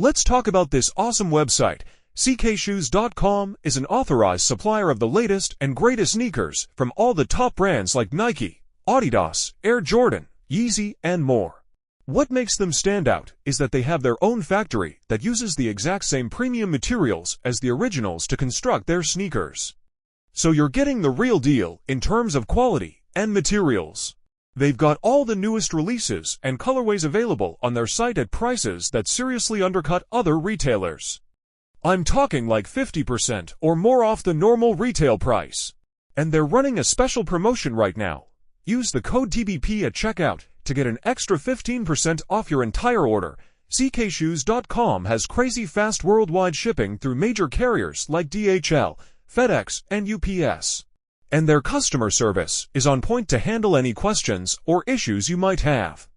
Let's talk about this awesome website. CKShoes.com is an authorized supplier of the latest and greatest sneakers from all the top brands like Nike, Adidas, Air Jordan, Yeezy, and more. What makes them stand out is that they have their own factory that uses the exact same premium materials as the originals to construct their sneakers. So you're getting the real deal in terms of quality and materials. They've got all the newest releases and colorways available on their site at prices that seriously undercut other retailers. I'm talking like 50% or more off the normal retail price. And they're running a special promotion right now. Use the code TBP at checkout to get an extra 15% off your entire order. CKShoes.com has crazy fast worldwide shipping through major carriers like DHL, FedEx, and UPS. And their customer service is on point to handle any questions or issues you might have.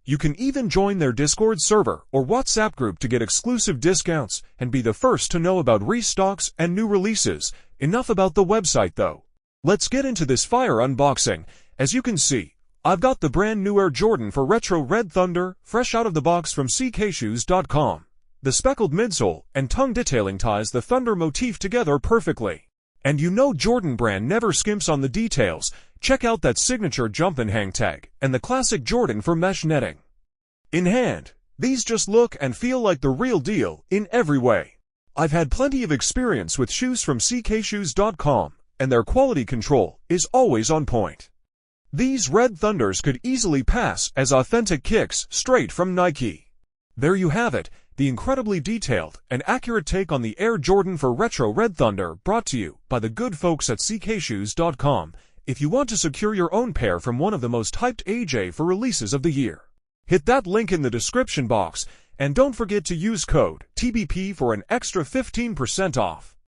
You can even join their Discord server or WhatsApp group to get exclusive discounts and be the first to know about restocks and new releases. Enough about the website though. Let's get into this fire unboxing. As you can see, I've got the brand new Air Jordan for Retro Red Thunder, fresh out of the box from CKShoes.com. The speckled midsole and tongue detailing ties the Thunder motif together perfectly. And you know Jordan brand never skimps on the details. Check out that signature jump and hang tag and the classic Jordan for mesh netting. In hand, these just look and feel like the real deal in every way. I've had plenty of experience with shoes from CKShoes.com, and their quality control is always on point. These Red Thunders could easily pass as authentic kicks straight from Nike. There you have it, the incredibly detailed and accurate take on the Air Jordan for Retro Red Thunder, brought to you by the good folks at CKShoes.com. If you want to secure your own pair from one of the most hyped AJ for releases of the year, hit that link in the description box, and don't forget to use code TBP for an extra 15% off.